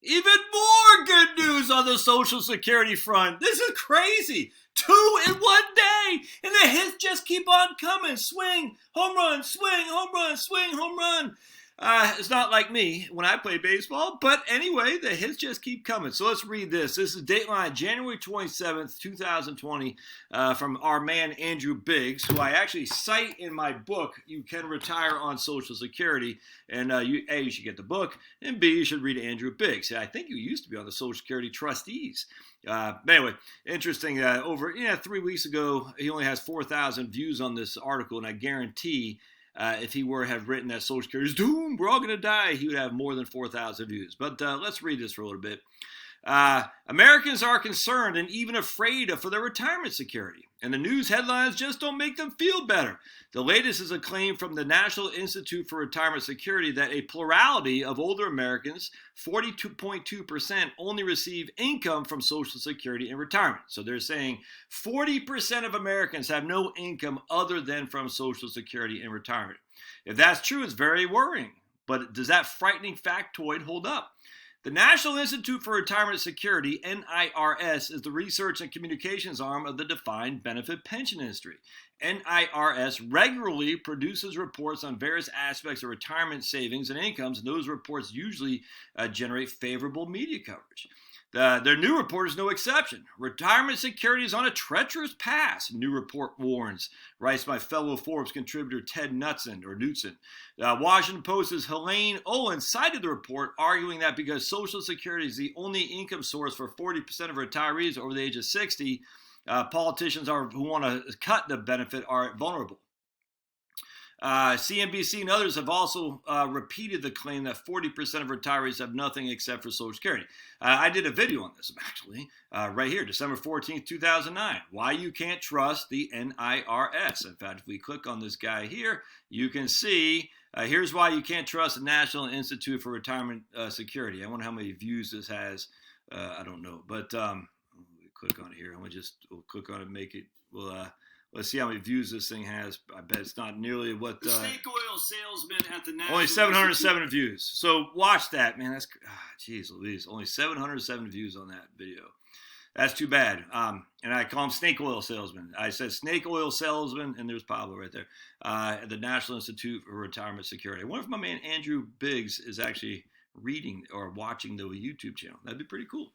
Even more good news on the Social Security front. This is crazy. 2 in one day. And the hits just keep on coming. Swing, home run, swing, home run, swing, home run. It's not like me when I play baseball. But anyway, the hits just keep coming. So let's read this. This is Dateline, January 27th, 2020, from our man Andrew Biggs, who I actually cite in my book, You Can Retire on Social Security. And you should get the book. And B, you should read Andrew Biggs. I think you used to be on the Social Security trustees. Anyway, interesting. Over 3 weeks ago, he only has 4,000 views on this article, and I guarantee if he were to have written that Social Security is doomed, we're all going to die, he would have more than 4,000 views. But let's read this for a little bit. Americans are concerned and even afraid for their retirement security, and the news headlines just don't make them feel better. The latest is a claim from the National Institute for Retirement Security that a plurality of older Americans, 42.2%, only receive income from Social Security in retirement. So they're saying 40% of Americans have no income other than from Social Security in retirement. If that's true, it's very worrying. But does that frightening factoid hold up? The National Institute for Retirement Security, NIRS, is the research and communications arm of the defined benefit pension industry. NIRS regularly produces reports on various aspects of retirement savings and incomes, and those reports usually generate favorable media coverage. Their new report is no exception. Retirement security is on a treacherous path, new report warns, writes my fellow Forbes contributor Ted Knutson. Washington Post's Helene Owen cited the report, arguing that because Social Security is the only income source for 40% of retirees over the age of 60, politicians who want to cut the benefit are vulnerable. CNBC and others have also repeated the claim that 40% of retirees have nothing except for Social Security. I did a video on this, actually, right here, December 14th, 2009. Why you can't trust the NIRS. In fact, if we click on this guy here, you can see, here's why you can't trust the National Institute for Retirement Security. I wonder how many views this has. I don't know, but click on it here. We'll click on it and make it, let's see how many views this thing has. I bet it's not nearly what... the snake oil salesman at the National Only 707 views. So watch that, man. That's... Jeez Louise. Only 707 views on that video. That's too bad. And I call him snake oil salesman. I said snake oil salesman, and there's Pablo right there. At the National Institute for Retirement Security. I wonder if my man Andrew Biggs is actually reading or watching the YouTube channel. That'd be pretty cool.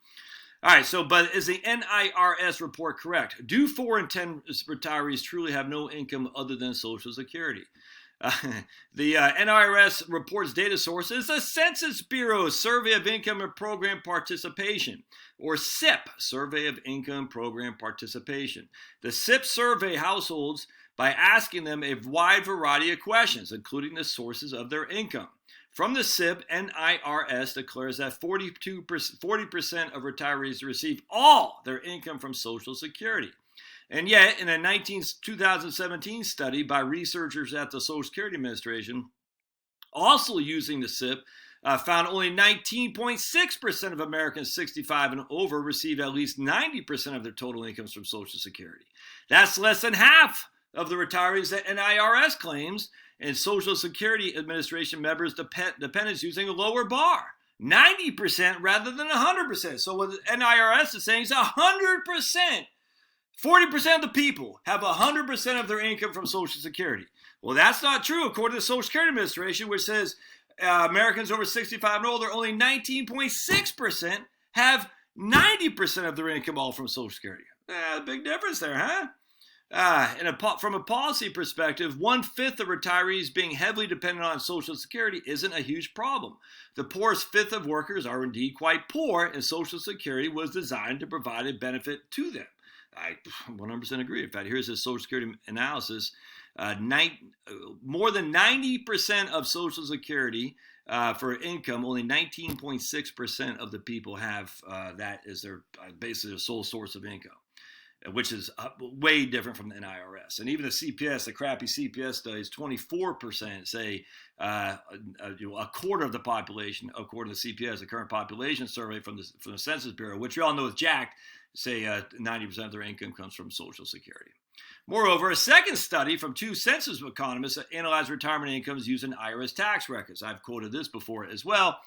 All right, but is the NIRS report correct? Do 4 in 10 retirees truly have no income other than Social Security? The NIRS report's data source is the Census Bureau's Survey of Income and Program Participation, or SIP, Survey of Income Program Participation. The SIP survey households by asking them a wide variety of questions, including the sources of their income. From the SIP, NIRS declares that 40% of retirees receive all their income from Social Security. And yet, in a 2017 study by researchers at the Social Security Administration, also using the SIP, found only 19.6% of Americans 65 and over received at least 90% of their total incomes from Social Security. That's less than half of the retirees that NIRS claims, and Social Security Administration members' dependents using a lower bar, 90% rather than 100%. So what NIRS is saying is 100%. 40% of the people have 100% of their income from Social Security. Well, that's not true according to the Social Security Administration, which says Americans over 65 and older, only 19.6% have 90% of their income all from Social Security. Big difference there, huh? From a policy perspective, 1/5 of retirees being heavily dependent on Social Security isn't a huge problem. The poorest fifth of workers are indeed quite poor, and Social Security was designed to provide a benefit to them. I 100% agree. In fact, here's his Social Security analysis. More than 90% of Social Security for income, only 19.6% of the people have that as their basically their sole source of income, which is way different from the NIRS. And even the CPS, the crappy CPS studies, 24% say a quarter of the population, according to CPS, the current population survey from the Census Bureau, which we all know is jacked, say 90% of their income comes from Social Security. Moreover, a second study from 2 census economists that analyzed retirement incomes using IRS tax records. I've quoted this before as well.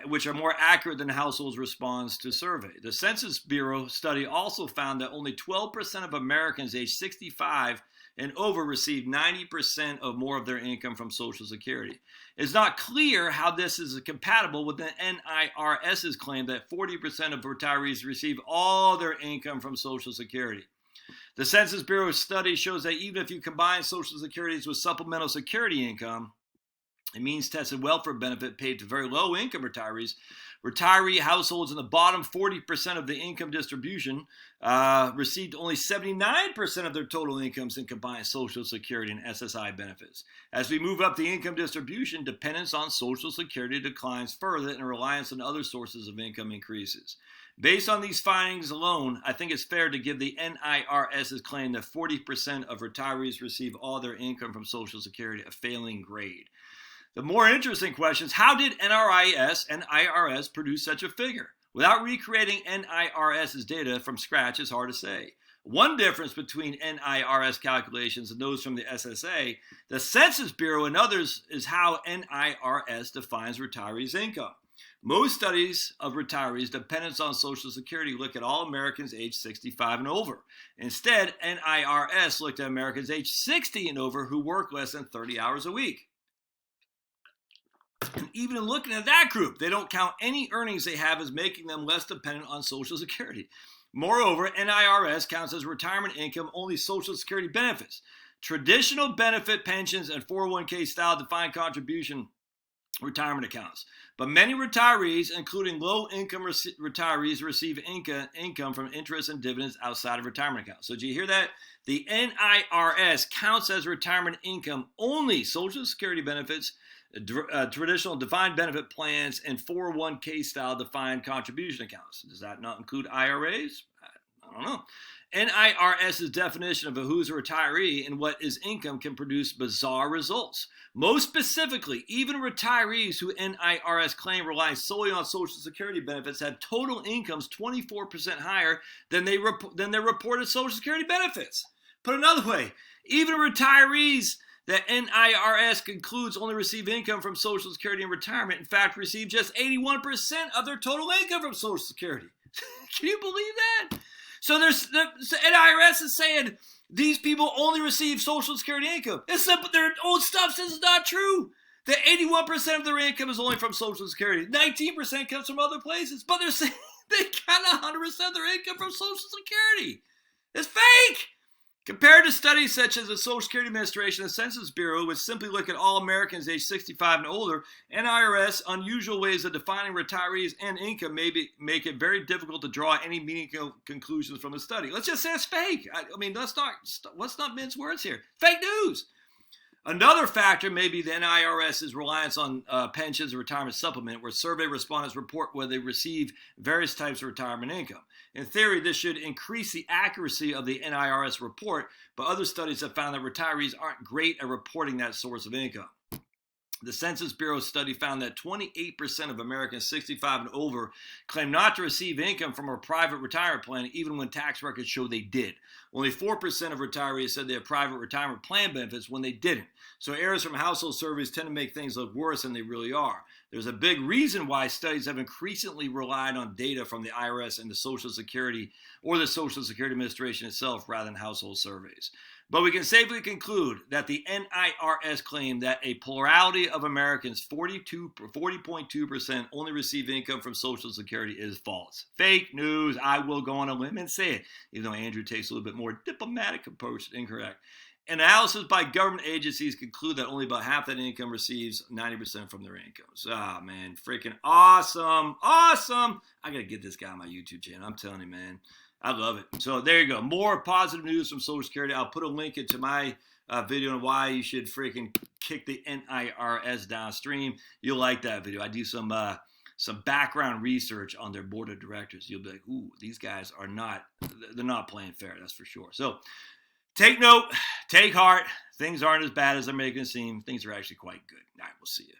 which are more accurate than households' response to survey. The Census Bureau study also found that only 12% of Americans aged 65 and over receive 90% of more of their income from Social Security. It's not clear how this is compatible with the NIRS's claim that 40% of retirees receive all their income from Social Security. The Census Bureau study shows that even if you combine Social Security with supplemental security income, a means-tested welfare benefit paid to very low-income retirees, retiree households in the bottom 40% of the income distribution received only 79% of their total incomes in combined Social Security and SSI benefits. As we move up the income distribution, dependence on Social Security declines further and reliance on other sources of income increases. Based on these findings alone, I think it's fair to give the NIRS's claim that 40% of retirees receive all their income from Social Security a failing grade. The more interesting question is, how did NRIS and IRS produce such a figure? Without recreating NIRS's data from scratch, it's hard to say. One difference between NIRS calculations and those from the SSA, the Census Bureau and others, is how NIRS defines retirees' income. Most studies of retirees' dependence on Social Security look at all Americans aged 65 and over. Instead, NIRS looked at Americans aged 60 and over who work less than 30 hours a week. And even in looking at that group, they don't count any earnings they have as making them less dependent on Social Security. Moreover, NIRS counts as retirement income only Social Security benefits. Traditional benefit pensions and 401k style defined contribution retirement accounts. But many retirees, including low-income retirees, receive income from interest and dividends outside of retirement accounts. So did you hear that? The NIRS counts as retirement income only Social Security benefits, traditional defined benefit plans, and 401k style defined contribution accounts. Does that not include IRAs? I don't know. NIRS's definition of who's a retiree and what is income can produce bizarre results. Most specifically, even retirees who NIRS claim rely solely on Social Security benefits have total incomes 24% higher than their reported Social Security benefits. Put another way, even retirees that NIRS concludes only receive income from Social Security and retirement, in fact, receive just 81% of their total income from Social Security. Can you believe that? So the NIRS is saying these people only receive Social Security income. Their own stuff says it's not true. That 81% of their income is only from Social Security. 19% comes from other places. But they're saying they got 100% of their income from Social Security. It's fake. Compared to studies such as the Social Security Administration and the Census Bureau, which simply look at all Americans aged 65 and older, NIRS unusual ways of defining retirees and income make it very difficult to draw any meaningful conclusions from the study. Let's just say it's fake. I mean, let's not mince words here. Fake news. Another factor may be the NIRS's reliance on pensions and retirement supplement, where survey respondents report whether they receive various types of retirement income. In theory, this should increase the accuracy of the NIRS report, but other studies have found that retirees aren't great at reporting that source of income. The Census Bureau study found that 28% of Americans 65 and over claim not to receive income from a private retirement plan, even when tax records show they did. Only 4% of retirees said they have private retirement plan benefits when they didn't. So errors from household surveys tend to make things look worse than they really are. There's a big reason why studies have increasingly relied on data from the IRS and the Social Security or the Social Security Administration itself rather than household surveys. But we can safely conclude that the NIRS claim that a plurality of Americans, 40.2%, only receive income from Social Security is false. Fake news. I will go on a limb and say it, even though Andrew takes a little bit more diplomatic approach. Incorrect. Analysis by government agencies conclude that only about half that income receives 90% from their incomes. Ah, man, freaking awesome. Awesome. I got to get this guy on my YouTube channel. I'm telling you, man. I love it. So there you go. More positive news from Social Security. I'll put a link into my video on why you should freaking kick the NIRS downstream. You'll like that video. I do some background research on their board of directors. You'll be like, ooh, these guys are they're not playing fair. That's for sure. So take note, take heart. Things aren't as bad as they're making it seem. Things are actually quite good. All right, we'll see you.